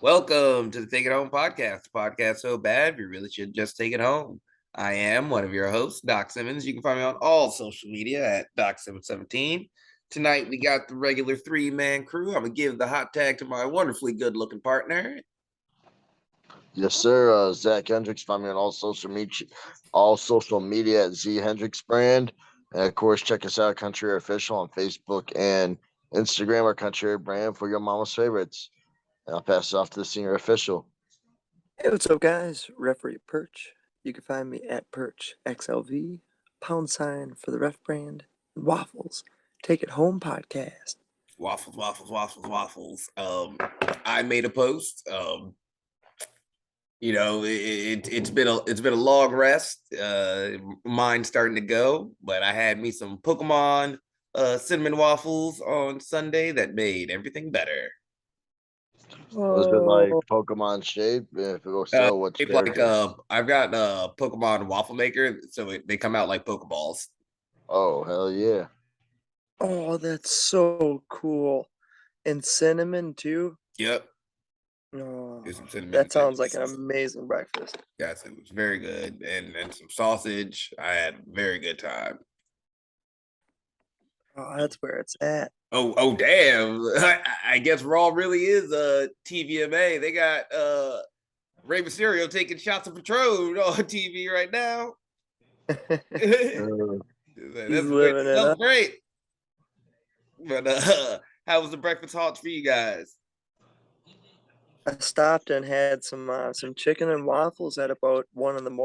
Welcome to the Take It Home podcast. Podcast so bad you really should just take it home. I am one of your hosts, Doc Simmons. You can find me on all social media at Doc717. Tonight we got the regular three-man crew. I'm gonna give the hot tag to my wonderfully good-looking partner. Yes, sir. Zach Hendricks. Find me on all social media at Z Hendricks Brand. And of course, check us out, Country Air Official on Facebook and Instagram, our Country Air Brand for your mama's favorites. And I'll pass it off to the senior official. Hey, what's up, guys? Referee Perch. You can find me at Perch XLV, # for the ref brand, and Waffles. Take It Home podcast. Waffles. I made a post. It's been a long rest. Mine's starting to go, but I had me some Pokemon cinnamon waffles on Sunday that made everything better. Was it like Pokemon shape? If it was so, what's like I've got a Pokemon waffle maker, so they come out like Pokeballs. Oh, hell yeah! Oh, that's so cool. And cinnamon too. Yep. Oh, cinnamon that sounds like an amazing breakfast. Yes, it was very good, and some sausage. I had a very good time. Oh, that's where it's at. Oh, damn! I guess Raw really is TVMA. They got Rey Mysterio taking shots of Patron on TV right now. He's living it up. Great. But how was the breakfast halt for you guys? I stopped and had some chicken and waffles at about 1 a.m.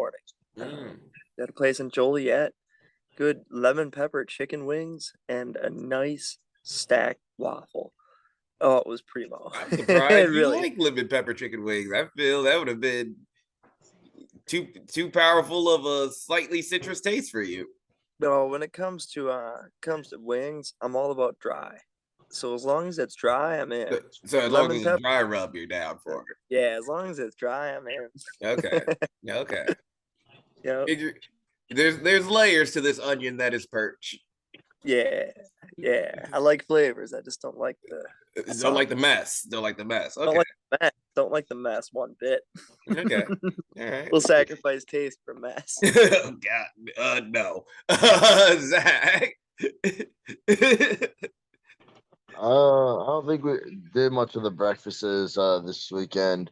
At a place in Joliet. Good lemon pepper chicken wings and a nice stacked waffle. Oh, it was primo. I'm surprised you like lemon pepper chicken wings. I feel that would have been too powerful of a slightly citrus taste for you. No, when it comes to wings, I'm all about dry. So as long as it's dry, I'm in. So as long as it's dry rub, you're down for it. Yeah, as long as it's dry, I'm in. Okay. Yeah. There's layers to this onion that is Perch. Yeah. I like flavors. I just don't like the mess. Okay. Don't like the mess one bit. Okay. All right. We'll sacrifice taste for mess. Oh God. No. Zach. I don't think we did much of the breakfasts this weekend,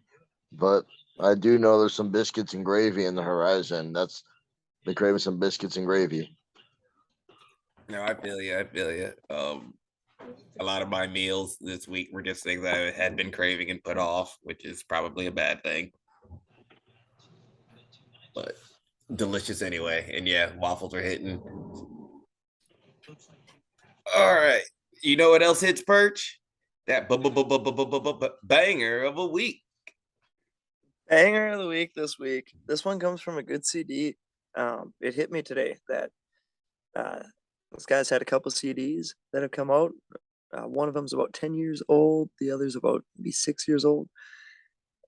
but I do know there's some biscuits and gravy in the horizon. That's been craving some biscuits and gravy. No, I feel you. A lot of my meals this week were just things I had been craving and put off, which is probably a bad thing. But delicious anyway. And yeah, waffles are hitting. All right. You know what else hits Perch? That banger of a week. Banger of the week this week. This one comes from a good CD. It hit me today that this guy's had a couple CDs that have come out. One of them's about 10 years old. The other's about maybe 6 years old.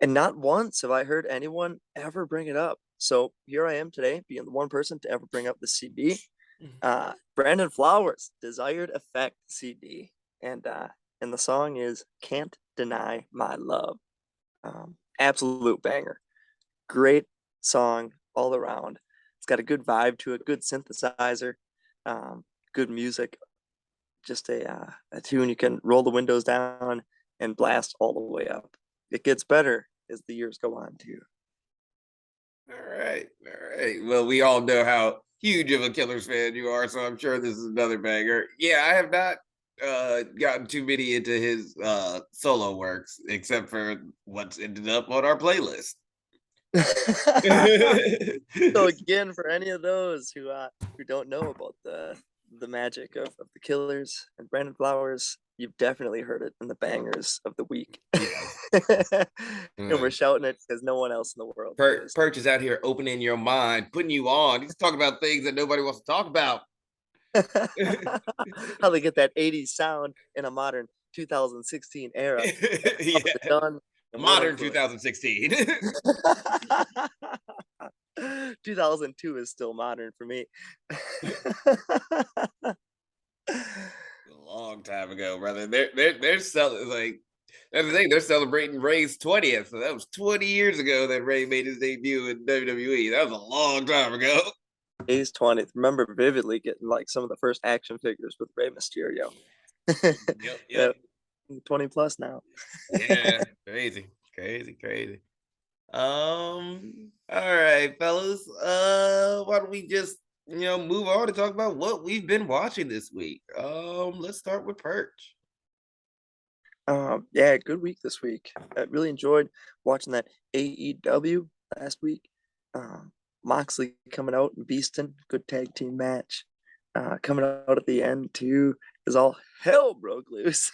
And not once have I heard anyone ever bring it up. So here I am today, being the one person to ever bring up the CD. Brandon Flowers, Desired Effect CD. And the song is Can't Deny My Love. Absolute banger. Great song all around. It's got a good vibe to it, good synthesizer, good music. Just a tune you can roll the windows down and blast all the way up. It gets better as the years go on too. All right. Well, we all know how huge of a Killers fan you are, so I'm sure this is another banger. Yeah, I have not gotten too many into his solo works, except for what's ended up on our playlist. So again, for any of those who don't know about the magic of the Killers and Brandon Flowers, you've definitely heard it in the bangers of the week. Yeah. And we're shouting it because no one else in the world Perch is out here opening your mind, putting you on. He's talking about things that nobody wants to talk about. How they get that 80s sound in a modern 2016 era. Yeah. Done. Modern 2016. 2002 is still modern for me. A long time ago, brother. They're selling, like, That's the thing. They're celebrating Ray's 20th. So that was 20 years ago that Ray made his debut in WWE. That was a long time ago. He's 20th. Remember vividly getting like some of the first action figures with Rey Mysterio. Yep. 20 plus now. Yeah, crazy. All right, fellas. Why don't we just move on to talk about what we've been watching this week? Let's start with Perch. Yeah, good week this week. I really enjoyed watching that AEW last week. Moxley coming out and beasting, good tag team match. Coming out at the end too, is all hell broke loose.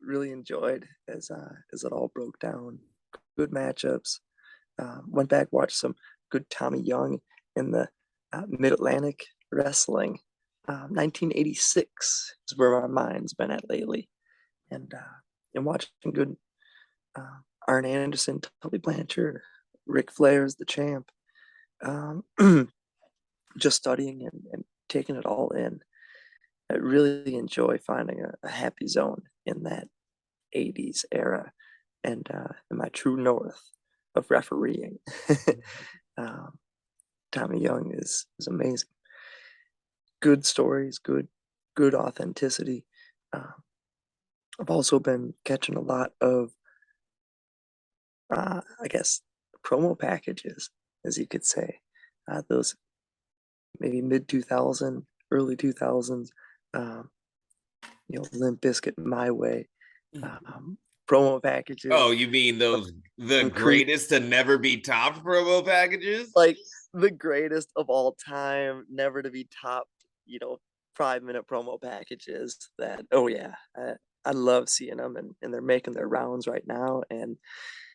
Really enjoyed as it all broke down. Good matchups. Went back, watched some good Tommy Young in the Mid Atlantic Wrestling. 1986 is where my mind's been at lately, and watching good Arn Anderson, Tully Blanchard, Ric Flair as the champ. Just studying and taking it all in. I really enjoy finding a happy zone in that 80s era and in my true north of refereeing. Tommy Young is amazing. Good stories, good authenticity. I've also been catching a lot of, I guess, promo packages, as you could say. Those maybe mid 2000, early 2000s, Limp Bizkit, My Way, promo packages. Oh, you mean the greatest to never be topped promo packages? Like the greatest of all time, never to be topped, 5-minute promo packages that, oh yeah, I love seeing them, and they're making their rounds right now, and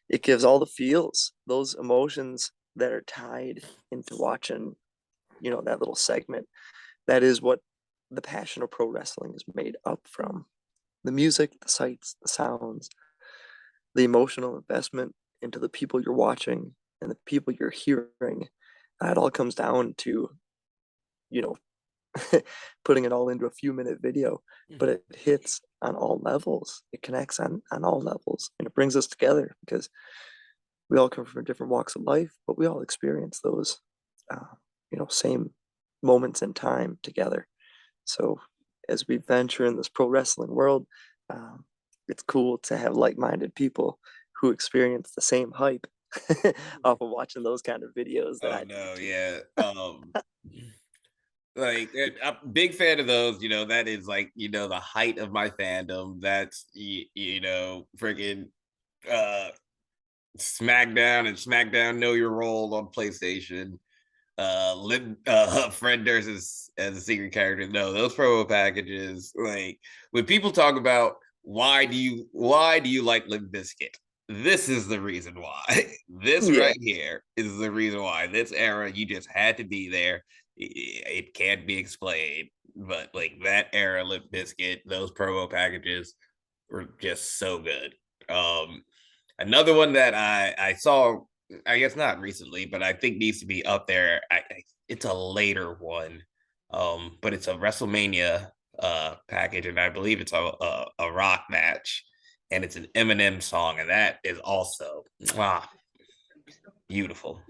it gives all the feels, those emotions that are tied into watching, that little segment. That is what the passion of pro wrestling is made up from. The music, the sights, the sounds, the emotional investment into the people you're watching and the people you're hearing. It all comes down to, putting it all into a few-minute video, but it hits on all levels. It connects on all levels, and it brings us together because we all come from different walks of life, but we all experience those, same moments in time together. So as we venture in this pro wrestling world, it's cool to have like-minded people who experience the same hype off of watching those kind of videos. Like, I'm a big fan of those. That is like the height of my fandom. That's freaking SmackDown and SmackDown Know Your Role on PlayStation. Fred Durst as a secret character. No, those promo packages. Like when people talk about why do you like Limp Bizkit? This is the reason why. This right here is the reason why. This era, you just had to be there. It can't be explained, but like that era, Limp Bizkit, those promo packages were just so good. Another one that I saw, I guess not recently, but I think needs to be up there. It's a later one, but it's a WrestleMania package, and I believe it's a rock match, and it's an Eminem song, and that is also beautiful.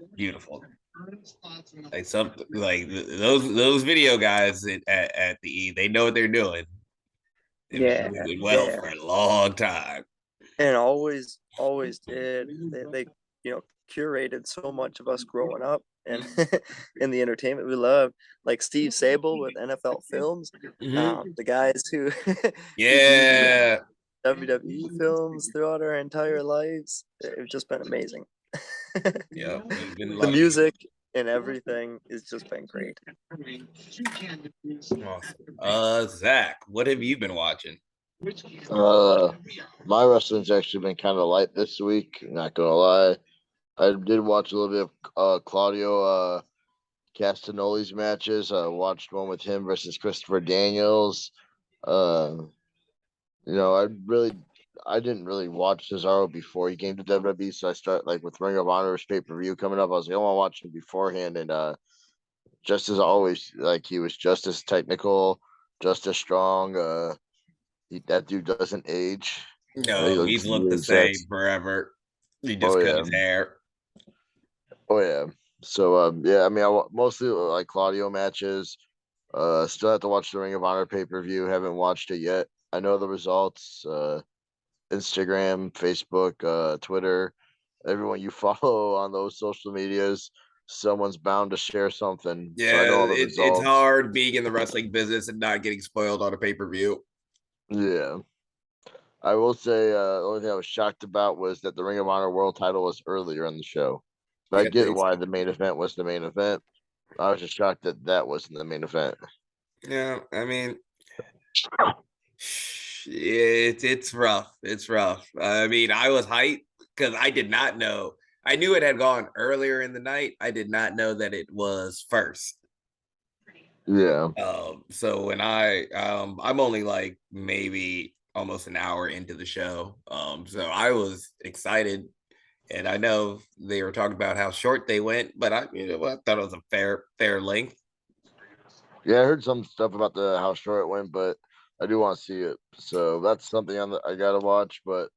Like something like those video guys at the E, they know what they're doing. They've been doing well for a long time, and always did. They curated so much of us growing up and in the entertainment we love, like Steve Sable with NFL Films, the guys who WWE films throughout our entire lives. It's just been amazing. The music and everything has just been great. Awesome. Zach, what have you been watching? My wrestling's actually been kind of light this week, not gonna lie. I did watch a little bit of Claudio Castagnoli's matches. I watched one with him versus Christopher Daniels. I didn't really watch Cesaro before he came to WWE, so I start like with Ring of Honor's pay-per-view coming up. I was like, I want to watch him beforehand, and just as always, like he was just as technical, just as strong. That dude doesn't age. He No, looks he's looked the the exact. same forever. He Oh just cut yeah. his hair. Oh yeah. So yeah, I mean, mostly like Claudio matches. Still have to watch the Ring of Honor pay-per-view. Haven't watched it yet. I know the results. Instagram, Facebook, Twitter, everyone you follow on those social medias, someone's bound to share something. So I Yeah, know all the it's results. hard being in the wrestling business and not getting spoiled on a pay-per-view. Yeah. I will say the only thing I was shocked about was that the Ring of Honor World title was earlier in the show. But I Yeah, get why the main event was the main event. I was just shocked that that wasn't the main event. yeah. I mean, it's rough. It's rough. I mean, I was hyped because I did not know. I knew it had gone earlier in the night. I did not know that it was first. Yeah. So when I'm only like maybe almost an hour into the show. So I was excited, and I know they were talking about how short they went, but I thought it was a fair length. Yeah, I heard some stuff about the how short it went, but I do want to see it. So that's something I gotta watch. But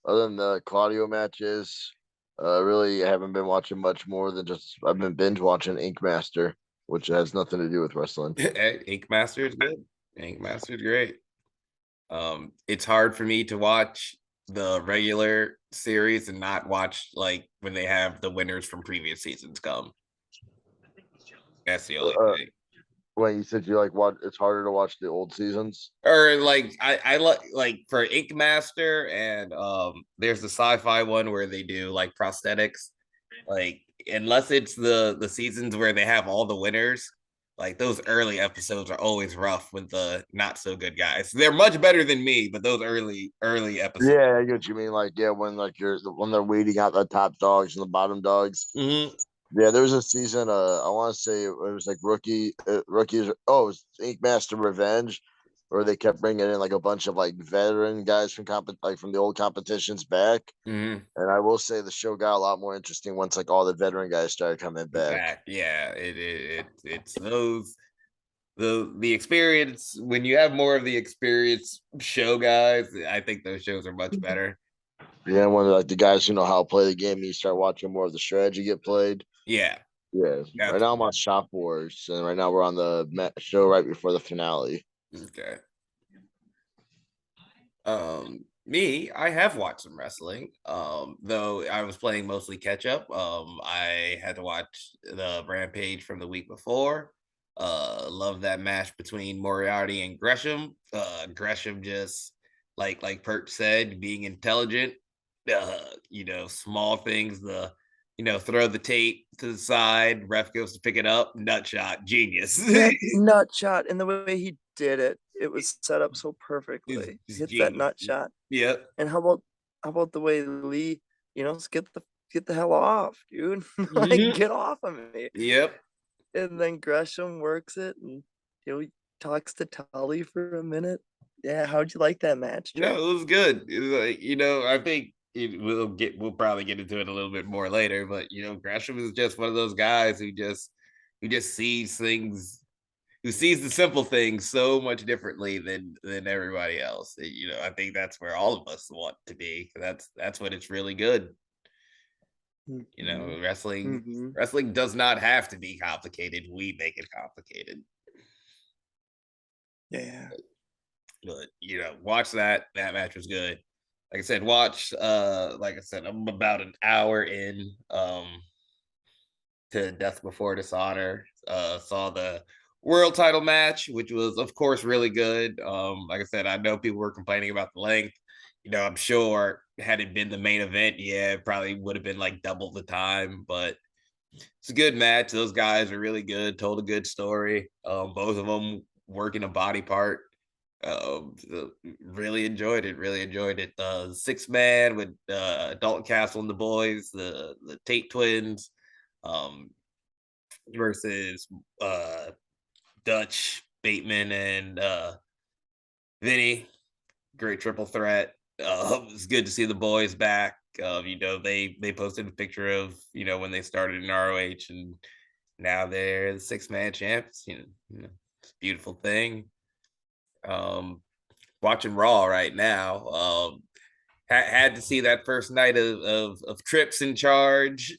other than the Claudio matches, really haven't been watching much more than just I've been binge watching Ink Master, which has nothing to do with wrestling. Ink Master is good. Ink Master is great. It's hard for me to watch the regular series and not watch like when they have the winners from previous seasons come. That's the only Uh, thing. when you said you like watch, it's harder to watch the old seasons. Or like I like for Ink Master and there's the sci-fi one where they do like prosthetics. Like unless it's the seasons where they have all the winners, like those early episodes are always rough with the not so good guys. They're much better than me, but those early episodes. Yeah, I get what you mean. Like, yeah, when they're weeding out the top dogs and the bottom dogs. Mhm. Yeah, there was a season. I want to say it was like rookies. Oh, it was Ink Master Revenge, where they kept bringing in like a bunch of like veteran guys from like from the old competitions back. Mhm. And I will say the show got a lot more interesting once like all the veteran guys started coming back. Back, yeah, it's those the experience when you have more of the experience show guys. I think those shows are much better. Yeah, when like the guys who know how to play the game, you start watching more of the strategy get played. Yeah, Yeah, right now I'm on Shop Wars, and right now we're on the show right before the finale. okay. Me, I have watched some wrestling. Though I was playing mostly catch up. I had to watch the Rampage from the week before. Love that match between Moriarty and Gresham. Gresham just like Perch said, being intelligent. Small things. Throw the tape to the side. Ref goes to pick it up. Nut shot, genius. That nut shot and the way he did it, it was set up so perfectly. It's Hits that genius. nut shot. Yep. And how about the way Lee, get the hell off, dude. Like Mhm. get off of me. Yep. And then Gresham works it and he talks to Tully for a minute. Yeah, how'd you like that match, No, Joe? it was good. It was like, I think we'll probably get into it a little bit more later, but Gresham is just one of those guys who just sees things, who sees the simple things so much differently than everybody else. I think that's where all of us want to be. That's when it's really good. Mhm. Wrestling Mhm. wrestling does not have to be complicated. We make it complicated. Yeah. But watch that. That match was good. Like I said, I'm about an hour in to Death Before Dishonor. Saw the world title match, which was of course really good. Like I said, I know people were complaining about the length. I'm sure had it been the main event, yeah, it probably would have been like double the time, but it's a good match. Those guys are really good, told a good story. Both of them working a body part. Really enjoyed it. Really enjoyed it. 6 man with Dalton Castle and the boys, the Tate twins, um, versus Dutch Bateman and Vinny. Great triple threat. It's good to see the boys back. They posted a picture of when they started in ROH, and now they're the 6 man champs. It's a beautiful thing. Um, watching Raw right now. Had to see that first night of Trips in charge.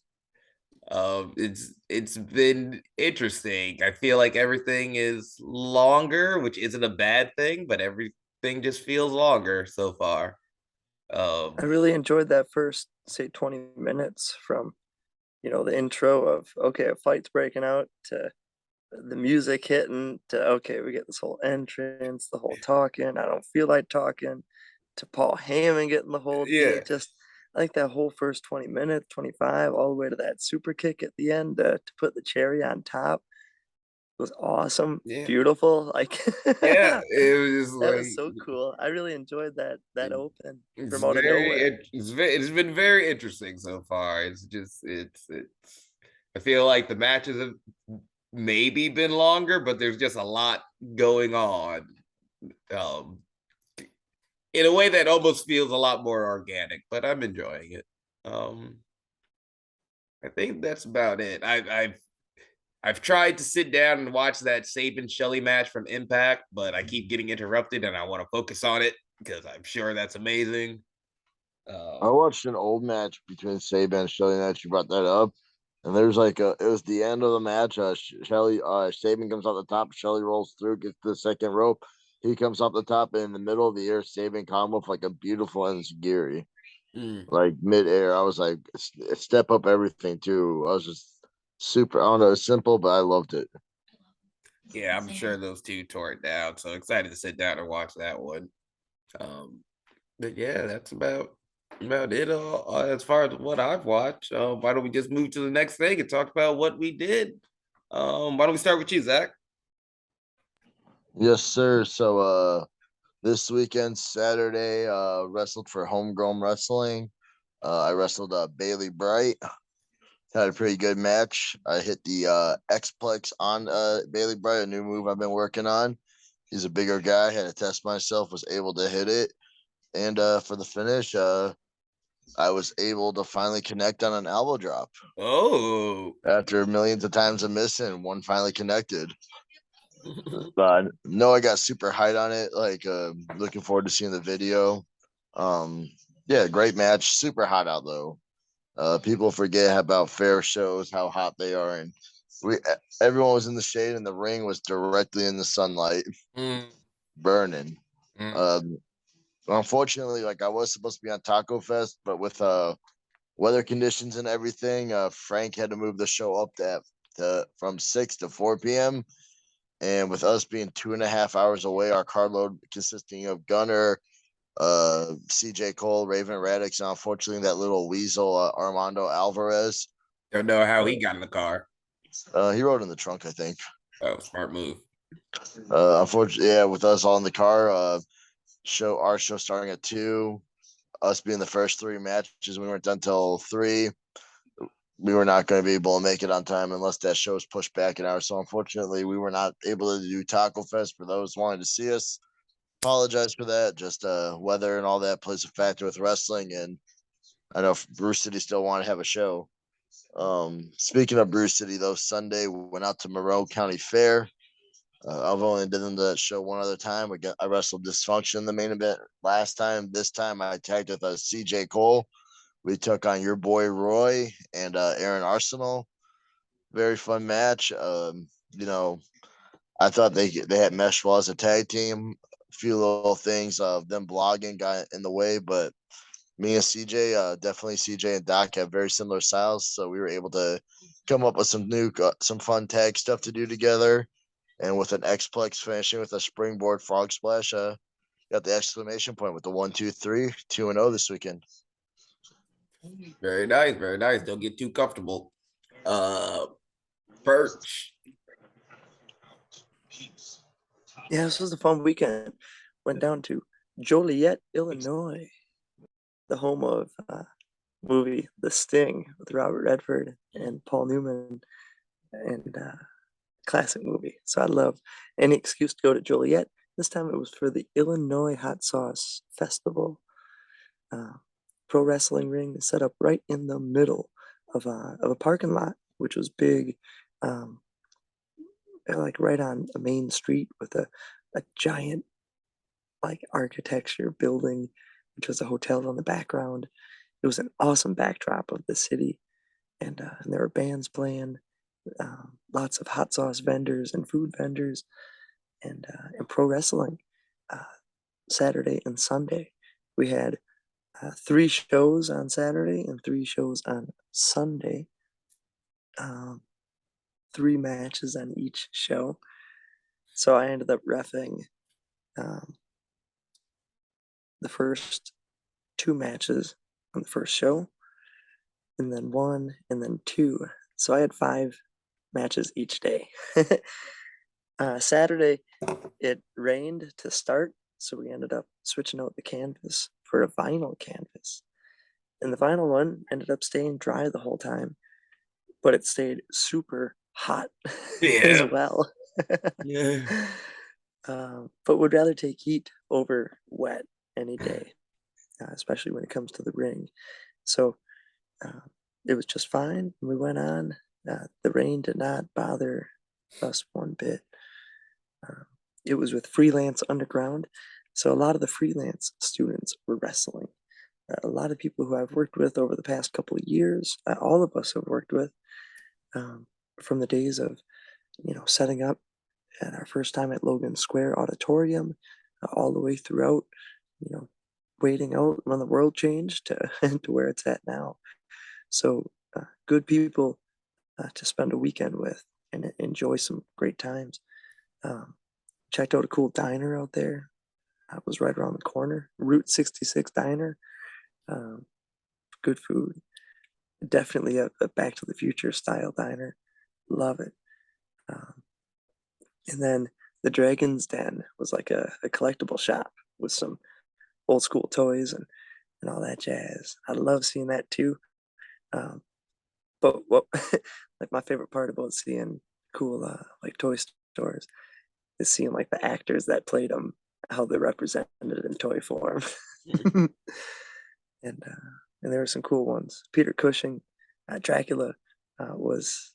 It's been interesting. I feel like everything is longer, which isn't a bad thing, but everything just feels longer so far. I really enjoyed that first, say, 20 minutes from, the intro of, okay, a fight's breaking out to the music hitting to, okay, we get this whole entrance, the whole talking. I don't feel like talking to Paul Heyman getting the whole Yeah, beat. Just, I think that whole first 20 minutes, 25, all the way to that super kick at the end to put the cherry on top was awesome, yeah, beautiful. Like, yeah. that It was was like so cool. I really enjoyed that open it's from out of nowhere. it's been very interesting so far. It's just it's. I feel like the matches have maybe been longer, but there's just a lot going on. Um, in a way that almost feels a lot more organic, but I'm enjoying it. Um, I think that's about it. I've tried to sit down and watch that Saban Shelley match from Impact, but I keep getting interrupted, and I want to focus on it because I'm sure that's amazing. I watched an old match between Saban and Shelly. That you brought that up, and there's like it was the end of the match. Shelly, Saban comes off the top. Shelly rolls through, gets to the second rope. He comes off the top, and in the middle of the air, Saban combo with like a beautiful enziguri, Mm. like midair. I was like, step up everything too. I was just super. I don't know, it's simple, but I loved it. Yeah, I'm sure those two tore it down. So excited to sit down and watch that one. Um, but yeah, that's about it as far as what I've watched. Why don't we just move to the next thing and talk about what we did? Why don't we start with you, Zach? Yes, sir. So, this weekend, Saturday, wrestled for Homegrown Wrestling. I wrestled Bailey Bright. Had a pretty good match. I hit the X-Plex on Bailey Bright, a new move I've been working on. He's a bigger guy. Had to test myself. Was able to hit it, and for the finish, I was able to finally connect on an elbow drop Oh, after millions of times of missing. One finally connected. No, I got super hyped on it. Like, looking forward to seeing the video. Um, yeah, great match. Super hot out though. People forget about fair shows, how hot they are, and everyone was in the shade, and the ring was directly in the sunlight, mm, burning. mm. Um, Unfortunately, like I was supposed to be on Taco Fest, but with weather conditions and everything, Frank had to move the show up from 6 to 4 p.m. And with us being 2.5 hours away, our carload consisting of Gunner, CJ Cole, Raven Radix, and unfortunately that little weasel Armando Alvarez. Don't know how Uh, he got in the car. he rode in the trunk, I think. Oh, smart move. Unfortunately, yeah, with us all in the car, our show starting at 2, us being the first 3 matches, we weren't done till 3. We were not going to be able to make it on time unless that show was pushed back an hour. So unfortunately, we were not able to do Taco Fest for those wanting to see us. Apologize for that. Just weather and all that plays a factor with wrestling, and I know Bruce City still want to have a show. Speaking of Bruce City, though, Sunday we went out to Monroe County Fair. I've only been in that show one other time. I wrestled Dysfunction in the main event last time. This time I tagged with CJ Cole. We took on your boy Roy and Aaron Arsenal. Very fun match. You know, I thought they had meshed well as a tag team. A few little things of them blogging got in the way, but me and CJ, definitely CJ and Doc have very similar styles, so we were able to come up with some fun tag stuff to do together. And with an Xplex finishing with a springboard frog splash, got the exclamation point with the 1, 2, 3, 2-0 this weekend. Very nice, very nice. Don't get too comfortable. Perch. Yeah, this was a fun weekend. Went down to Joliet, Illinois, the home of movie The Sting with Robert Redford and Paul Newman, and classic movie. So I love any excuse to go to Joliet. This time it was for the Illinois Hot Sauce Festival. Pro wrestling ring is set up right in the middle of a parking lot, which was big, like right on a main street with a giant like architecture building, which was a hotel in the background. It was an awesome backdrop of the city, and there were bands playing, lots of hot sauce vendors and food vendors, and pro wrestling. Uh, Saturday and Sunday, we had 3 shows on Saturday and 3 shows on Sunday. Um, 3 matches on each show. So I ended up reffing um, the first 2 matches on the first show, and then 1, and then 2. So I had 5 matches each day. Saturday, it rained to start, so we ended up switching out the canvas for a vinyl canvas. And the vinyl one ended up staying dry the whole time, but it stayed super hot as well. Yeah. But would rather take heat over wet any day, especially when it comes to the ring. So it was just fine. We went on. The rain did not bother us one bit. It was with Freelance Underground. So a lot of the freelance students were wrestling. A lot of people who I've worked with over the past couple of years, all of us have worked with, from the days of, setting up at our first time at Logan Square Auditorium, all the way throughout, waiting out when the world changed to, to where it's at now. So good people to spend a weekend with and enjoy some great times. Checked out a cool diner out there. It was right around the corner, Route 66 Diner. Good food. Definitely a Back to the Future style diner. Love it. And then the Dragon's Den was like a collectible shop with some old school toys and all that jazz. I love seeing that too. But what like my favorite part about seeing cool like toy stores is seeing like the actors that played them, how they're represented in toy form. and there were some cool ones. Peter Cushing, Dracula, was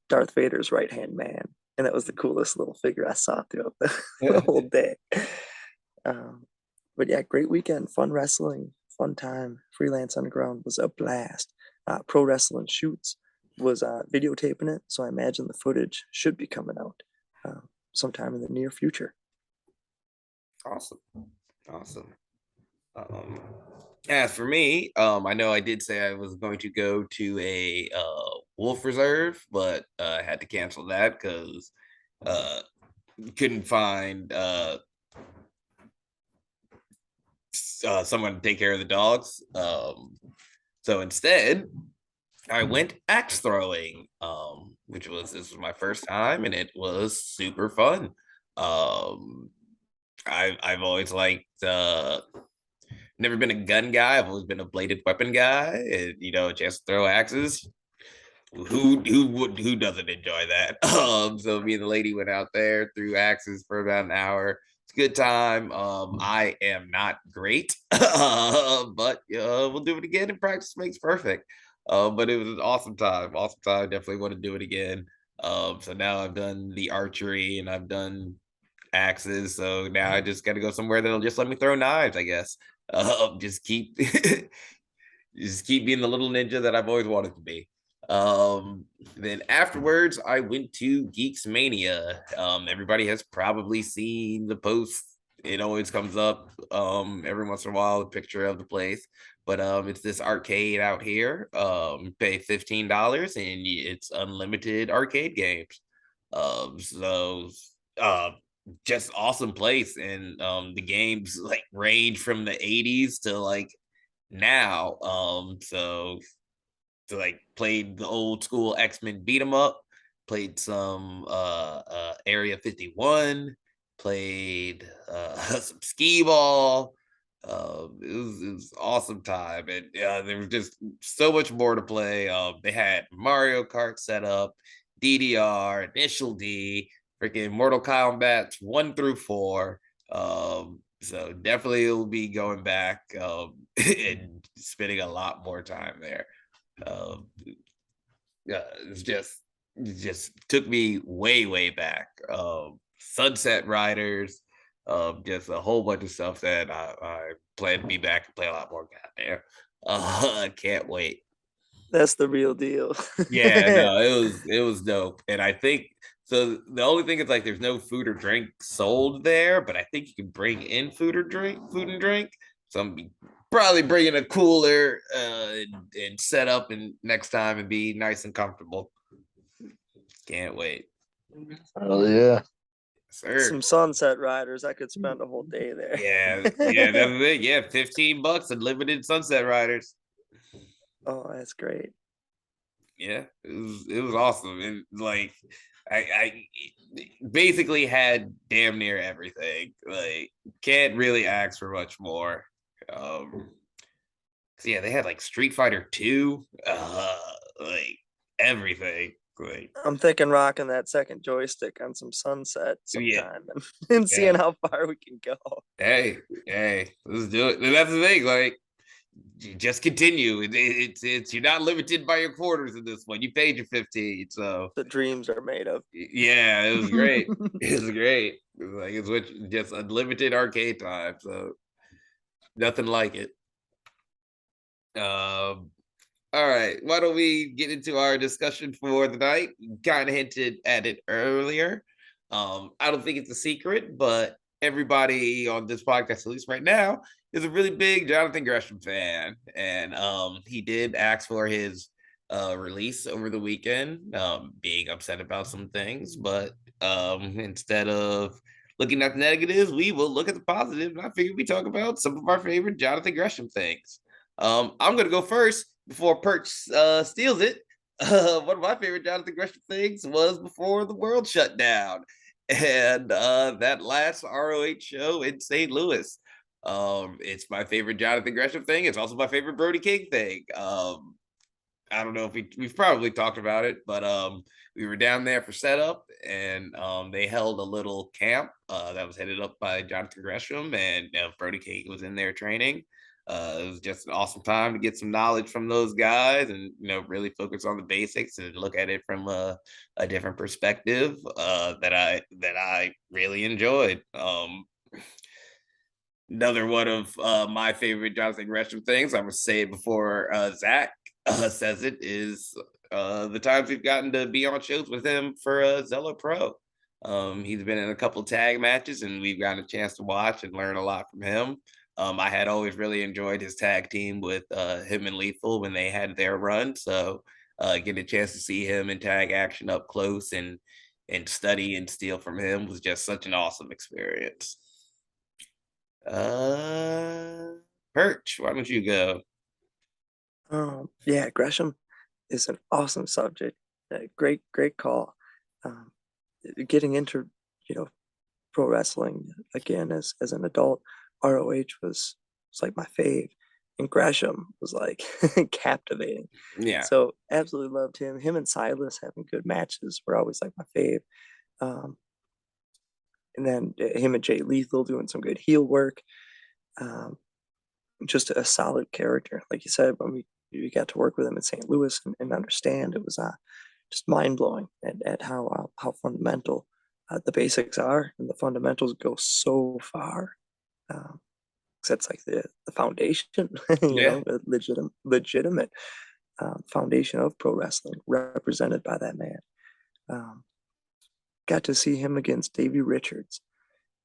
Darth Vader's right hand man, and that was the coolest little figure I saw throughout the whole day. But yeah, great weekend, fun wrestling, fun time. Freelance Underground was a blast. Pro Wrestling Shoots was videotaping it, so I imagine the footage should be coming out sometime in the near future. Awesome. As for me, I know I did say I was going to go to a wolf reserve, but I had to cancel that because couldn't find someone to take care of the dogs. So instead, I went axe throwing, which this was my first time, and it was super fun. I've always liked never been a gun guy. I've always been a bladed weapon guy, and a chance to throw axes. Who doesn't enjoy that? So me and the lady went out there, threw axes for about an hour. It's a good time. I am not great, but we'll do it again. And practice makes perfect. But it was an awesome time. Awesome time. Definitely want to do it again. So now I've done the archery and I've done axes. So now I just got to go somewhere that'll just let me throw knives, I guess. Just keep just keep being the little ninja that I've always wanted to be. Then afterwards, I went to Geeks Mania. Everybody has probably seen the post. It always comes up every once in a while, a picture of the place. But it's this arcade out here. Pay $15 and it's unlimited arcade games. So just awesome place. And the games like range from the 80s to like now. So like played the old school X-Men beat 'em up, played some Area 51, played some skee ball. It was awesome time, and there was just so much more to play. They had Mario Kart set up, DDR, Initial D, freaking Mortal Kombat 1 through 4. So definitely will be going back and spending a lot more time there. It's just took me way back. Sunset Riders, Just a whole bunch of stuff that I plan to be back and play a lot more goddamn. Can't wait. That's the real deal. Yeah, no, it was dope. And I think so the only thing is like there's no food or drink sold there, but I think you can bring in food and drink. So I'm probably bringing a cooler and set up and next time and be nice and comfortable. Can't wait. Oh yeah. Sir. Some sunset riders. I could spend a whole day there. Yeah, that's the thing. Yeah, $15 unlimited sunset riders. Oh, that's great. Yeah, it was awesome. And like I basically had damn near everything. Like can't really ask for much more. Um so yeah, they had like Street Fighter 2, like everything. Like I'm thinking rocking that second joystick on some sunset yeah, sometime and seeing yeah. how far we can go. Hey, let's do it. And that's the thing, like you just continue. It's you're not limited by your quarters in this one. You paid your 15, so The dreams are made of. yeah, it was great. It was great. It was like it's what just unlimited arcade time, so nothing like it. All right, why don't we get into our discussion for the night? Kind of hinted at it earlier. I don't think it's a secret, but everybody on this podcast, at least right now, is a really big Jonathan Gresham fan, and he did ask for his release over the weekend, being upset about some things, but instead of looking at the negatives, we will look at the positive, and I figured we talk about some of our favorite Jonathan Gresham things. I'm gonna go first before Perch steals it. One of my favorite Jonathan Gresham things was before the world shut down, and that last ROH show in St. Louis. It's my favorite Jonathan Gresham thing. It's also my favorite Brody King thing. I don't know if we've probably talked about it, but we were down there for setup, and they held a little camp that was headed up by Jonathan Gresham, and Brody King was in there training. It was just an awesome time to get some knowledge from those guys, and really focus on the basics and look at it from a different perspective that I really enjoyed. Another one of my favorite Jonathan Gresham things, I'm gonna say it before Zach says it, is the times we've gotten to be on shows with him for Zella Pro. He's been in a couple tag matches, and we've gotten a chance to watch and learn a lot from him. I had always really enjoyed his tag team with him and Lethal when they had their run. So getting a chance to see him in tag action up close and study and steal from him was just such an awesome experience. Uh, Perch, why don't you go? Yeah, Gresham is an awesome subject. Great call. Um, Getting into you know pro wrestling again as an adult, ROH was like my fave, and Gresham was like captivating. Yeah, So absolutely loved him. Him and Silas having good matches were always like my fave. Um, and then him and Jay Lethal doing some good heel work. Um, just a solid character, like you said. When we got to work with him in St. Louis and understand, it was just mind blowing at how fundamental the basics are, and the fundamentals go so far. Um, that's like the foundation, yeah, a legitimate foundation of pro wrestling, represented by that man. Um, Got to see him against Davey Richards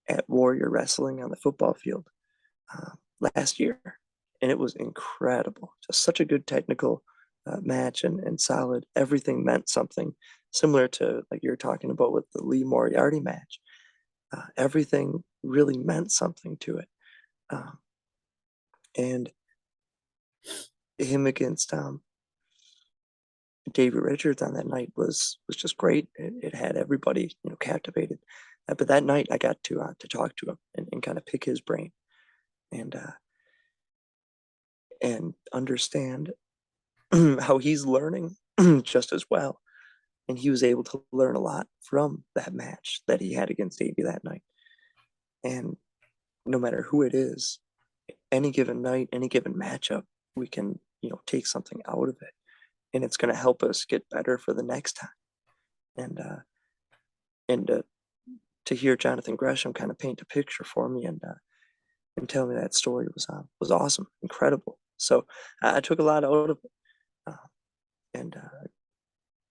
at Warrior Wrestling on the football field last year, and it was incredible. Just such a good technical match, and solid. Everything meant something, similar to like you're talking about with the Lee Moriarty match. Everything really meant something to it. And him against Davey Richards on that night was just great. It had everybody captivated. But that night I got to talk to him and kind of pick his brain and understand how he's learning just as well. And he was able to learn a lot from that match that he had against Davey that night. And no matter who it is, any given night, any given matchup, we can take something out of it, and it's going to help us get better for the next time. And to hear Jonathan Gresham kind of paint a picture for me and tell me that story was awesome, incredible. So I took a lot out of it, and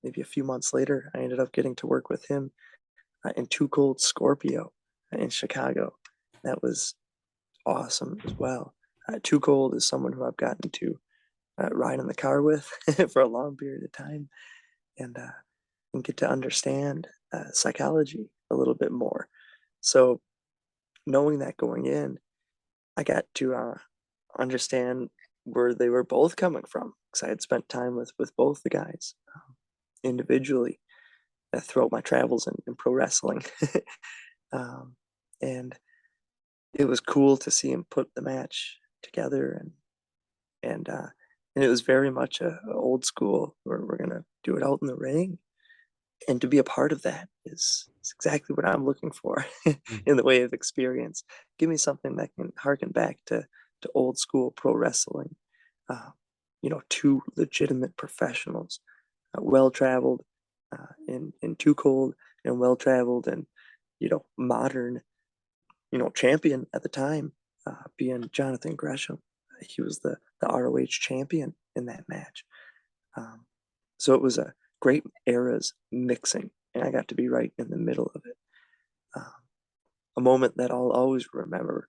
maybe a few months later, I ended up getting to work with him in Too Cold Scorpio in Chicago. That was awesome as well. Too Cold is someone who I've gotten to ride in the car with for a long period of time, and get to understand psychology a little bit more. So knowing that going in, I got to understand where they were both coming from because I had spent time with both the guys individually throughout my travels in pro wrestling. And it was cool to see him put the match together, and it was very much a old school where we're gonna do it out in the ring, and to be a part of that is exactly what I'm looking for in the way of experience. Give me something that can harken back to old school pro wrestling. Uh, two legitimate professionals, well traveled, in Too Cold, and well traveled and modern, champion at the time, being Jonathan Gresham. He was the ROH champion in that match. Um, so it was a great eras mixing, and I got to be right in the middle of it. Um, a moment that I'll always remember,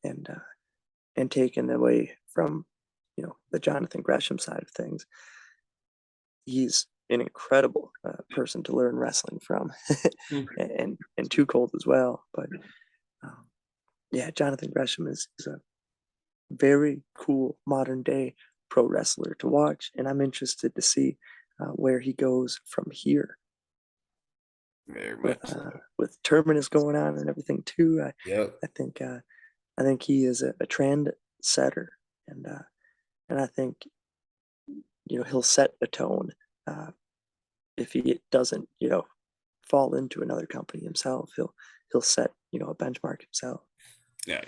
and taken away from the Jonathan Gresham side of things. He's an incredible person to learn wrestling from, and Too Cold as well. But yeah, Jonathan Gresham is a very cool modern day pro wrestler to watch, and I'm interested to see where he goes from here. Very much so. With Terminus going on and everything too. Yep. I think he is a trend setter, and I think he'll set a tone if he doesn't fall into another company himself. He'll set a benchmark himself. Yeah.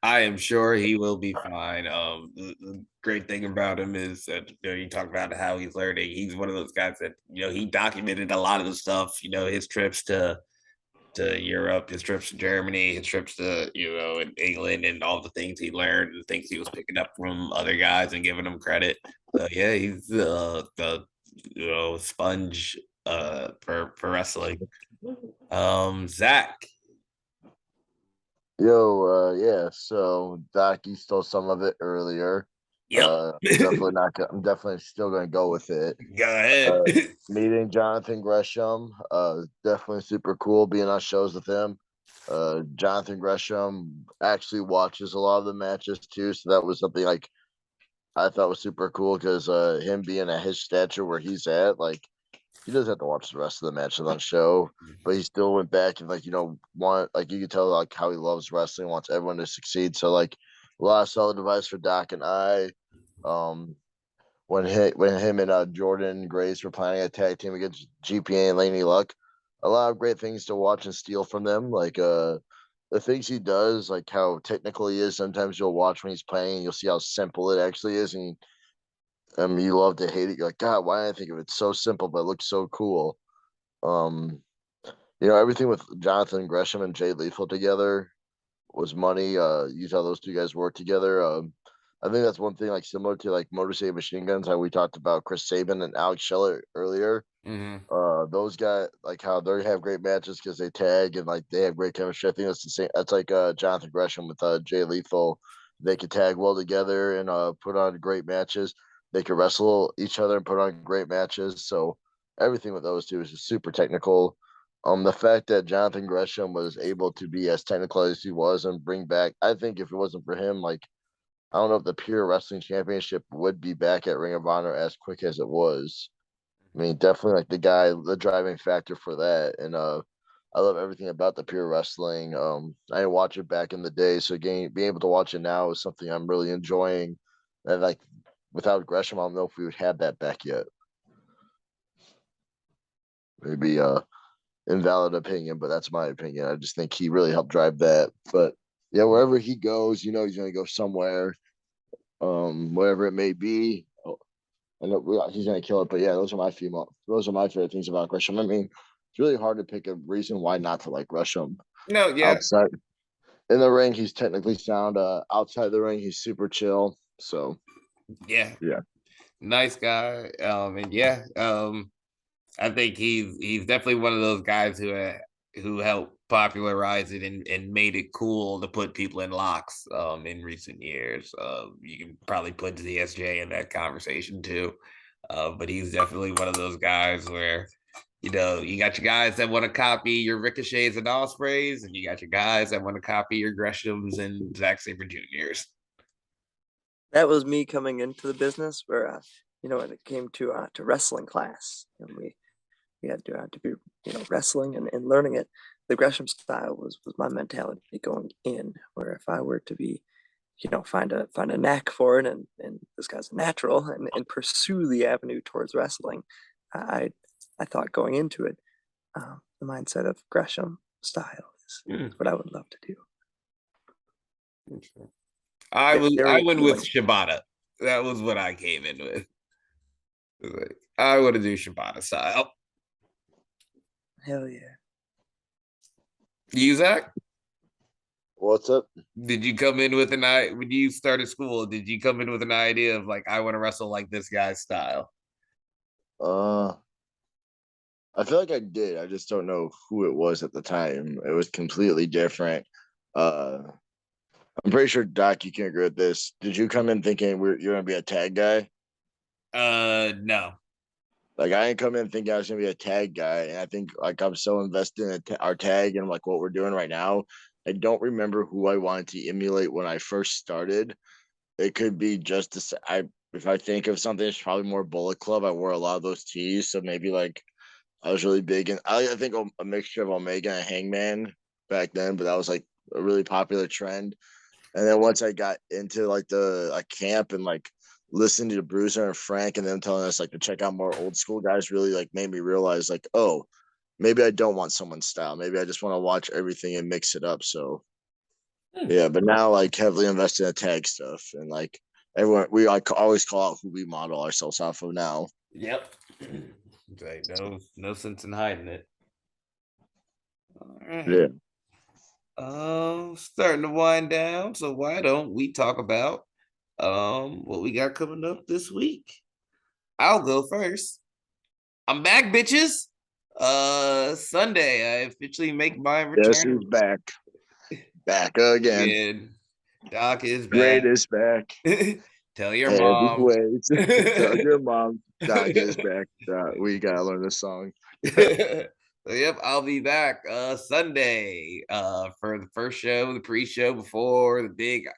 I am sure he will be fine. The great thing about him is that you talk about how he's learning. He's one of those guys that he documented a lot of the stuff. His trips to Europe, his trips to Germany, his trips to in England, and all the things he learned and things he was picking up from other guys and giving them credit. So yeah, he's the sponge for wrestling. Zach. Yo, yeah. So Doc, you stole some of it earlier. Yep. Definitely not. I'm definitely still gonna go with it. Go ahead. Meeting Jonathan Gresham, definitely super cool. Being on shows with him. Jonathan Gresham actually watches a lot of the matches too, so that was something like I thought was super cool because him being at his stature where he's at, like he doesn't have to watch the rest of the matches on show, but he still went back and want like you could tell like how he loves wrestling, wants everyone to succeed. So like a lot of solid advice for Doc and I. Um, when him and Jordan Grace were planning a tag team against GPA and Laney Luck, a lot of great things to watch and steal from them. Like the things he does, like how technical he is. Sometimes you'll watch when he's playing, and you'll see how simple it actually is, and you love to hate it. You're like, God, why didn't I think of it? So simple, but it looks so cool. Um, everything with Jonathan Gresham and Jay Lethal together was money. You saw those two guys work together. I think that's one thing like similar to like Motor City Machine Guns, how we talked about Chris Sabin and Alex Scheller earlier. Those guys like how they have great matches because they tag and like they have great chemistry. I think that's the same. That's like Jonathan Gresham with Jay Lethal. They could tag well together and put on great matches. They could wrestle each other and put on great matches. So everything with those two is just super technical. The fact that Jonathan Gresham was able to be as technical as he was and bring back, I think if it wasn't for him, like I don't know if the Pure Wrestling Championship would be back at Ring of Honor as quick as it was. I mean, definitely like the driving factor for that. And I love everything about the Pure Wrestling. I didn't watch it back in the day, so being able to watch it now is something I'm really enjoying. And like without Gresham, I don't know if we would have that back yet. Maybe invalid opinion, but that's my opinion. I just think he really helped drive that. But yeah, wherever he goes, he's gonna go somewhere, whatever it may be. I know he's gonna kill it, but yeah, those are my favorite things about Gresham. I mean, it's really hard to pick a reason why not to like rush him. No, yeah. Outside in the ring, he's technically sound. Outside the ring, he's super chill. So Yeah. Yeah. Nice guy. And yeah, I think he's definitely one of those guys who helped popularize it and made it cool to put people in locks in recent years. You can probably put ZSJ in that conversation too. But he's definitely one of those guys where you got your guys that want to copy your Ricochets and Ospreys, and you got your guys that want to copy your Greshams and Zack Sabre Juniors. That was me coming into the business where, when it came to wrestling class, and we had to be, wrestling and learning it. The Gresham style was my mentality going in, where if I were to be, find a knack for it, and this guy's a natural, and pursue the avenue towards wrestling, I thought going into it, the mindset of Gresham style is what I would love to do. I Very went with appealing. Shibata. That was what I came in with. I want to do Shibata style. Hell yeah. You, Zach? What's up? Did you come in with when you started school? Did you come in with an idea of like I want to wrestle like this guy's style? I feel like I did. I just don't know who it was at the time. It was completely different. Uh, I'm pretty sure Doc, you can agree with this. Did you come in thinking you're gonna be a tag guy? No. Like I didn't come in thinking I was gonna be a tag guy, and I think like I'm so invested in our tag and like what we're doing right now. I don't remember who I wanted to emulate when I first started. It could be just if I think of something, it's probably more Bullet Club. I wore a lot of those tees, so maybe like I was really big, and I think a mixture of Omega and Hangman back then, but that was like a really popular trend. And then once I got into like the camp and like listening to Bruiser and Frank and them telling us like to check out more old school guys, really like made me realize like, oh, maybe I don't want someone's style. Maybe I just want to watch everything and mix it up. So yeah, but now like heavily invested in tag stuff and like everyone, we like always call out who we model ourselves off of now. Yep. Like no sense in hiding it. All right. Yeah. Starting to wind down. So why don't we talk about what we got coming up this week? I'll go first. I'm back, bitches. Sunday, I officially make my Yes, return. he's back. Back again. Again. Doc is back. Great is back. Tell your mom. Tell your mom Doc is back. We gotta learn this song. So, yep, I'll be back Sunday for the first show, the pre-show before the big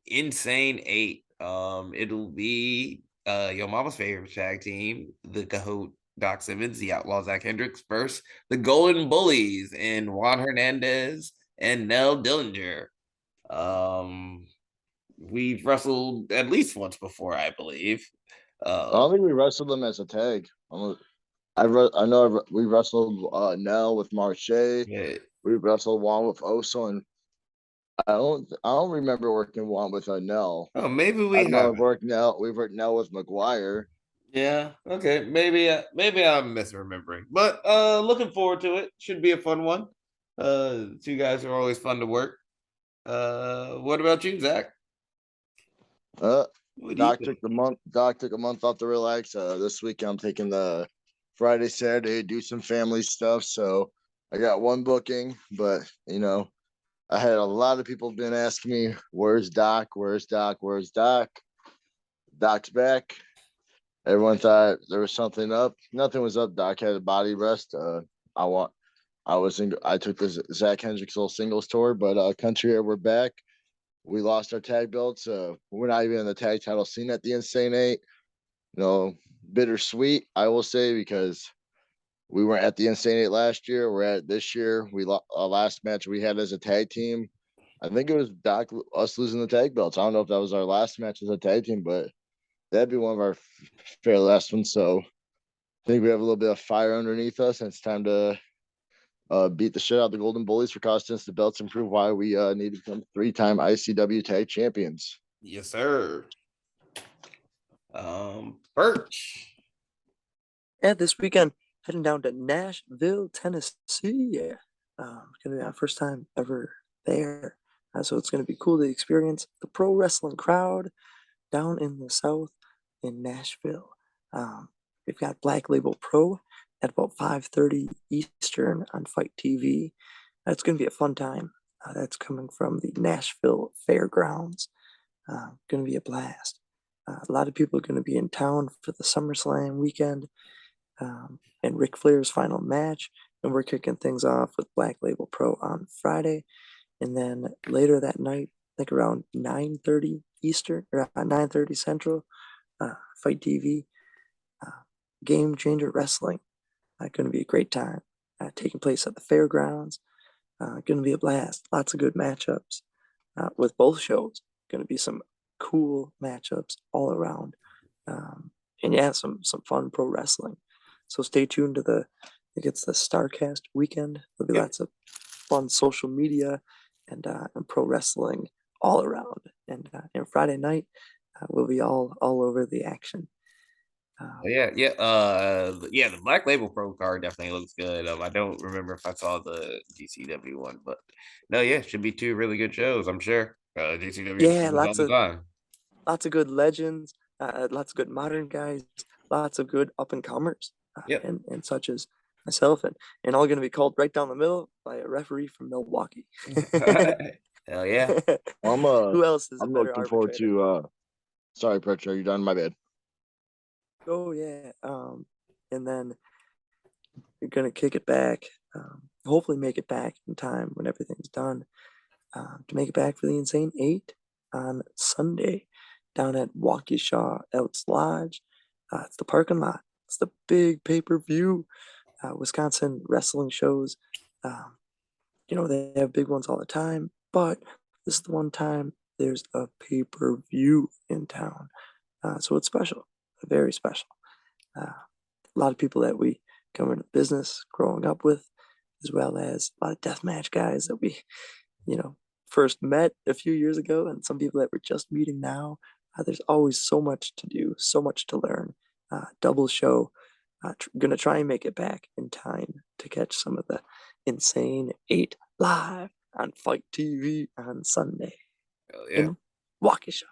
Insane 8. It'll be your mama's favorite tag team, the Cahoot Doc Simmons, the Outlaw Zach Hendricks versus the Golden Bullies and Juan Hernandez and Nell Dillinger. We've wrestled at least once before, I believe. I don't think we wrestled them as a tag. I know we wrestled Nell with Marche. Yeah. We wrestled Juan with Oso, and I don't remember working Juan with Nell. Oh, maybe we I know have. we've worked Nell with McGuire. Yeah. Okay. Maybe I'm misremembering, but looking forward to it. Should be a fun one. Two guys are always fun to work. What about you, Zach? What do you Doc think? took a month off to relax. This week I'm taking the Friday, Saturday, do some family stuff. So I got one booking, but I had a lot of people been asking me, where's Doc? Where's Doc? Where's Doc? Doc's back. Everyone thought there was something up. Nothing was up. Doc had a body rest. I took the Zach Hendricks little singles tour, but Country Air, we're back. We lost our tag belts. We're not even in the tag title scene at the Insane 8. Bittersweet, I will say, because we weren't at the Insane 8 last year. We're at it this year. We last match we had as a tag team. I think it was Doc us losing the tag belts. I don't know if that was our last match as a tag team, but that'd be one of our fair last ones. So I think we have a little bit of fire underneath us, and it's time to beat the shit out of the Golden Bullies for costing us the belts and prove why we need to become 3-time ICW tag champions. Yes, sir. Perch. Yeah, this weekend heading down to Nashville, Tennessee. It's gonna be our first time ever there, so it's gonna be cool to experience the pro wrestling crowd down in the South in Nashville. We've got Black Label Pro at about 5:30 Eastern on Fight TV. That's gonna be a fun time. That's coming from the Nashville Fairgrounds. Gonna be a blast. A lot of people are gonna be in town for the SummerSlam weekend and Ric Flair's final match. And we're kicking things off with Black Label Pro on Friday. And then later that night, I think around 9:30 Eastern or 9:30 Central, Fight TV, Game Changer Wrestling. Going to be a great time. Taking place at the fairgrounds. Going to be a blast. Lots of good matchups with both shows. Going to be some cool matchups all around. And yeah, some fun pro wrestling. So stay tuned to I think it's the StarCast weekend. There'll be lots of fun social media and pro wrestling all around. And Friday night, we'll be all over the action. The Black Label Pro card definitely looks good. I don't remember if I saw the GCW one, but no, yeah, should be two really good shows, I'm sure. GCW Yeah, all the time. Lots of good legends, lots of good modern guys, lots of good up and comers, and such as myself, and all going to be called right down the middle by a referee from Milwaukee. Hell yeah! Who else is a I'm better looking forward arbitrator? to. Sorry, Perch, are you done? My bad. Oh yeah, and then you're gonna kick it back. Hopefully, make it back in time when everything's done to make it back for the Insane 8 on Sunday down at Waukesha Elks Lodge. It's the parking lot. It's the big pay-per-view. Wisconsin wrestling shows. They have big ones all the time, but this is the one time there's a pay-per-view in town. So it's special, very special. A lot of people that we come into business growing up with, as well as a lot of deathmatch guys that we, first met a few years ago, and some people that we're just meeting now. There's always so much to do, so much to learn. Double show. Gonna try and make it back in time to catch some of the Insane 8 live on Fight TV on Sunday in Waukesha.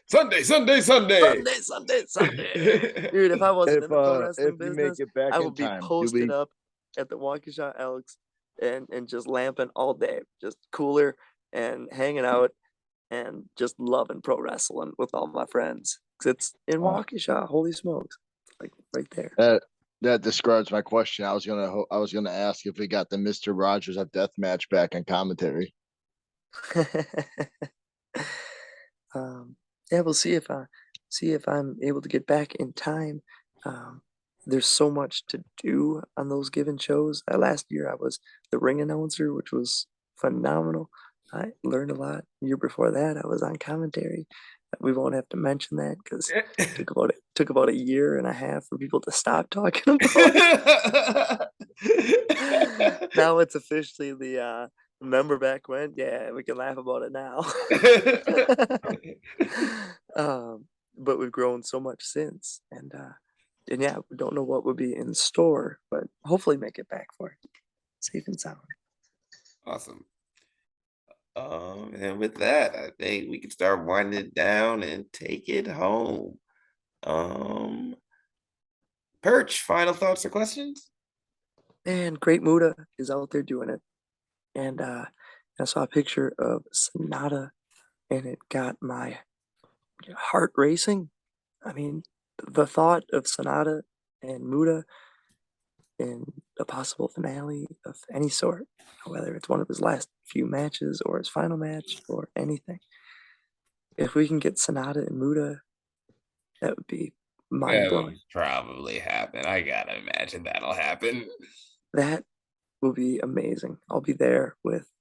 Sunday. Dude, if I wasn't in the pro wrestling if you business, make it back I in would be time, posted up at the Waukesha Elks and just lamping all day, just cooler and hanging out and just loving pro wrestling with all my friends. 'Cause it's in Waukesha. Holy smokes. Like right there. That describes my question. I was gonna ask if we got the Mr. Rogers of Death match back on commentary. We'll see if I'm able to get back in time. There's so much to do on those given shows. Last year I was the ring announcer, which was phenomenal. I learned a lot. The year before that, I was on commentary. We won't have to mention that because it took about a year and a half for people to stop talking about it. Now it's officially the remember back when? Yeah, we can laugh about it now. But we've grown so much since, and yeah, we don't know what would be in store, but hopefully make it back for it, safe and sound. Awesome. And with that, I think we can start winding it down and take it home. Perch, final thoughts or questions? And Great Muda is out there doing it. And I saw a picture of Sonata and it got my heart racing. I mean, the thought of Sonata and Muda in a possible finale of any sort, whether it's one of his last few matches or his final match or anything. If we can get Sonata and Muda, that would be mind blowing. Probably happen. I gotta imagine that'll happen. That will be amazing. I'll be there with,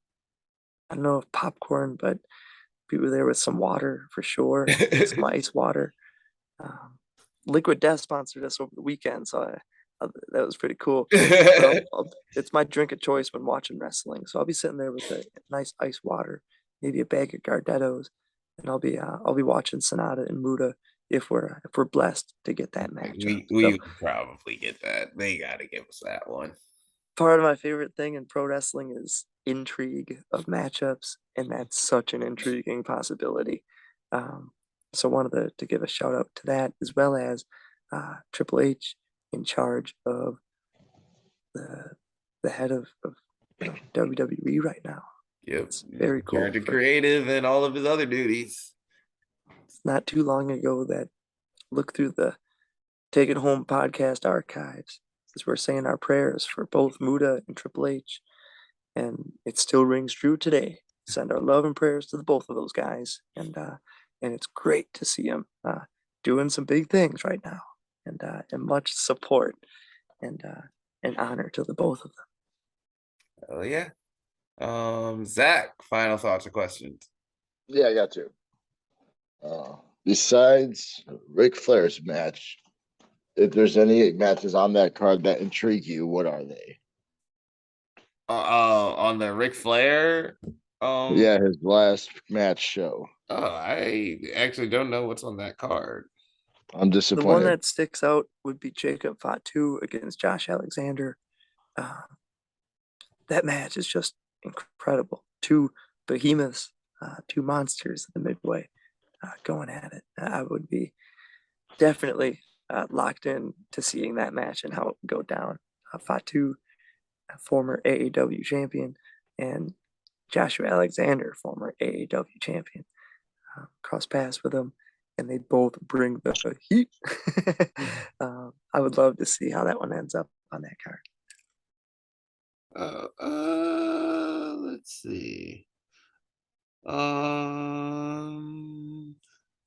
I don't know if popcorn, but be there with some water for sure, some ice water. Liquid Death sponsored us over the weekend, so that was pretty cool. But it's my drink of choice when watching wrestling, so I'll be sitting there with a nice ice water, maybe a bag of Gardettos, and I'll be watching Sonata and Muda if we're blessed to get that matchup. We So, would probably get that. They got to give us that one. part of my favorite thing in pro wrestling is intrigue of matchups, and that's such an intriguing possibility. So wanted to give a shout out to that, as well as Triple H in charge of the head of WWE right now. Yep. It's very cool. Turned to creative and all of his other duties. It's not too long ago that look through the Take It Home podcast archives as we're saying our prayers for both Muda and Triple H. And it still rings true today. Send our love and prayers to the both of those guys. And it's great to see them doing some big things right now. And much support and honor to the both of them. Oh yeah. Zach, final thoughts or questions? Yeah, I got two. Besides Ric Flair's match, if there's any matches on that card that intrigue you, what are they? On the Ric Flair. Yeah, his last match show. Oh, I actually don't know what's on that card. I'm The disappointed. one that sticks out would be Jacob Fatu against Josh Alexander. That match is just incredible. Two behemoths, two monsters in the midway going at it. I would be definitely locked in to seeing that match and how it would go down. Fatu, former AAW champion, and Joshua Alexander, former AAW champion, cross paths with them, and they both bring the heat. I would love to see how that one ends up on that card. Let's see.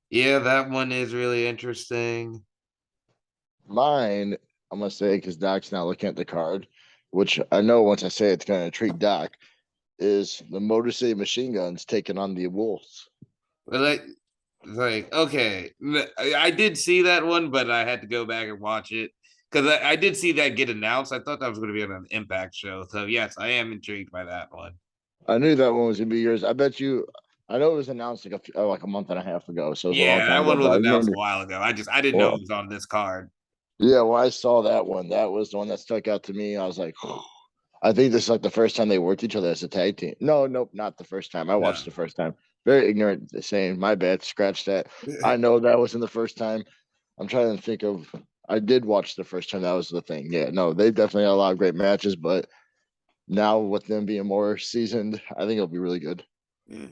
Yeah, that one is really interesting. Mine, I'm gonna say because Doc's not looking at the card, which I know once I say it's gonna treat Doc, is the Motor City Machine Guns taking on the Wolves. Well, like okay, I did see that one, but I had to go back and watch it because I did see that get announced. I thought that was going to be on an Impact show. So yes, I am intrigued by that one. I knew that one was gonna be yours. I bet you. I know it was announced like a month and a half ago, so it was a long Yeah, time that one ago. was announced a while ago. I didn't know it was on this card. Yeah, when I saw that one, that was the one that stuck out to me. I was like, I think this is like the first time they worked each other as a tag team. Nope, not the first time. I watched the first time. Very ignorant saying, my bad, scratch that. I know that wasn't the first time. I'm trying to think of, I did watch the first time. That was the thing. Yeah, no, they definitely had a lot of great matches, but now with them being more seasoned, I think it'll be really good. Yeah.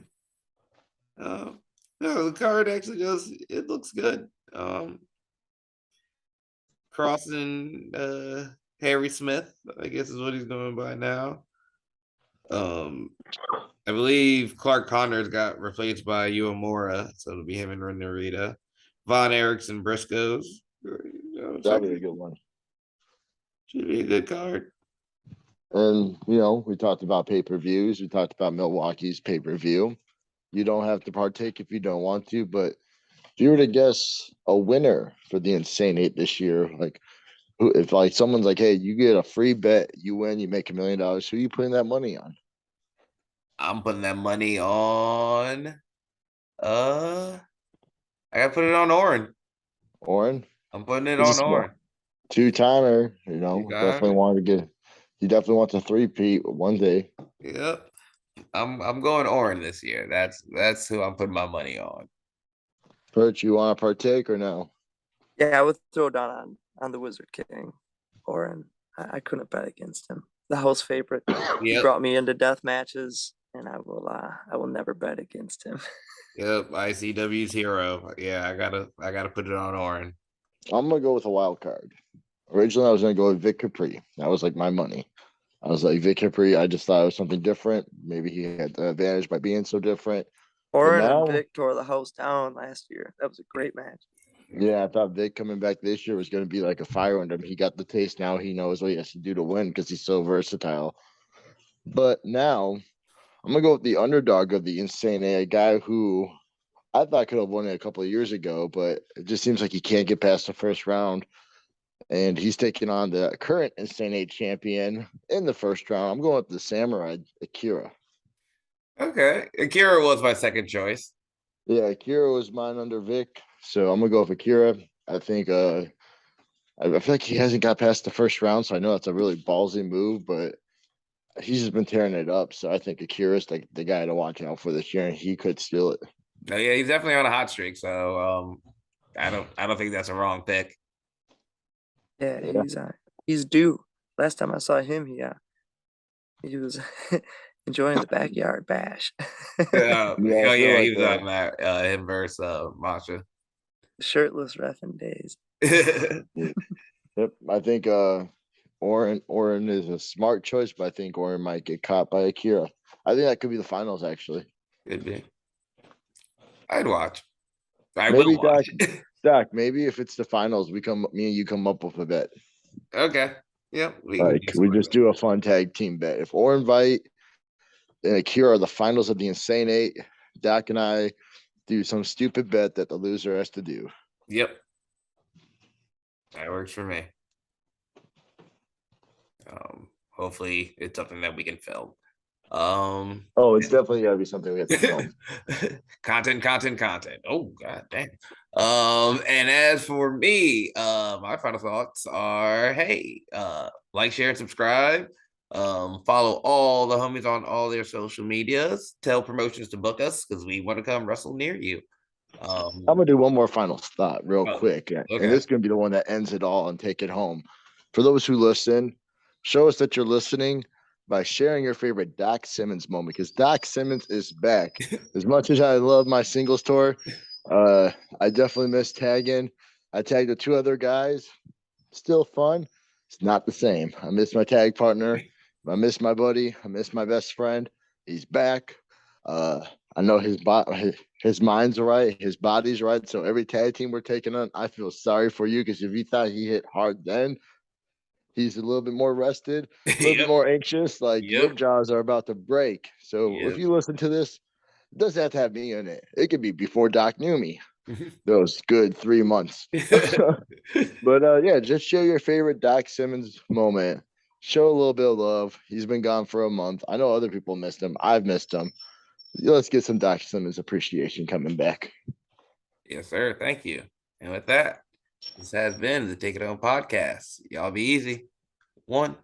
No, the card actually does. It looks good. Crossing Harry Smith, I guess is what he's going by now. I believe Clark Connors got replaced by Uemura, so it'll be him and Narita. Von Erickson Briscoes. That'll be a good one. Should be a good card. And we talked about pay-per-views. We talked about Milwaukee's pay-per-view. You don't have to partake if you don't want to, but if you were to guess a winner for the Insane 8 this year, like if like someone's like, hey, you get a free bet, you win, you make $1 million, who are you putting that money on? I'm putting that money on I gotta put it on Orin. Orin? I'm putting it on Orin. Two-timer, definitely wanted to get. You definitely want the three-peat one day. Yep. I'm going Orin this year. That's who I'm putting my money on. Perch, you want to partake or no? Yeah, I would throw down on the Wizard King, Orin. I couldn't bet against him. The house favorite. Yep. He brought me into death matches, and I will never bet against him. Yep, ICW's hero. Yeah, I gotta put it on Orin. I'm gonna go with a wild card. Originally, I was gonna go with Vic Capri. That was like my money. I was like, Vic Capri, I just thought it was something different. Maybe he had the advantage by being so different. Orin and Vic tore the house down last year. That was a great match. Yeah, I thought Vic coming back this year was going to be like a fire under him. He got the taste. Now he knows what he has to do to win because he's so versatile. But now I'm going to go with the underdog of the Insane A, a guy who I thought could have won it a couple of years ago, but it just seems like he can't get past the first round. And he's taking on the current Insane A champion in the first round. I'm going with the Samurai, Akira. Okay. Akira was my second choice. Yeah, Akira was mine under Vic. So I'm gonna go with Akira. I think I feel like he hasn't got past the first round, so I know that's a really ballsy move, but he's just been tearing it up. So I think Akira's the guy to watch out for this year, and he could steal it. No, yeah, he's definitely on a hot streak. So I don't think that's a wrong pick. Yeah, Yeah. he's due. Last time I saw him, he was enjoying the backyard bash. Yeah, I Oh feel yeah, he like was on that him versus Masha. Shirtless reffing days. yep. I think Oren is a smart choice, but I think Oren might get caught by Akira. I think that could be the finals actually. Could be. I'd watch. I will Maybe watch. Doc, maybe if it's the finals, me and you come up with a bet. Okay. Yep. We can Like do we something just do a fun tag team bet. If Oren Vite and Akira are the finals of the Insane Eight, Doc and I do some stupid bet that the loser has to do. Yep. That works for me. Hopefully it's something that we can film. Oh, it's definitely gotta be something we have to film. content. Oh god dang. And as for me, my final thoughts are hey, like, share, and subscribe. Follow all the homies on all their social medias. Tell promotions to book us because we want to come wrestle near you. I'm gonna do one more final thought real Oh, quick, and okay. this is gonna be the one that ends it all and take it home. For those who listen, show us that you're listening by sharing your favorite Doc Simmons moment because Doc Simmons is back. As much as I love my singles tour, I definitely miss tagging. I tagged the two other guys. Still fun. It's not the same. I miss my tag partner. I miss my buddy. I miss my best friend. He's back. I know his mind's right, his body's right. So every tag team we're taking on, I feel sorry for you because if you thought he hit hard then, he's a little bit more rested, a little bit Yep. more anxious. Like your Yep. jaws are about to break. So if Yep. you listen to this, it doesn't have to have me in it. It could be before Doc knew me. Those good 3 months. But yeah, just show your favorite Doc Simmons moment. Show a little bit of love. He's been gone for a month. I know other people missed him. I've missed him. Let's get some Doc Simmons appreciation coming back. Yes, sir. Thank you. And with that, this has been the Take It Home podcast. Y'all be easy. 1.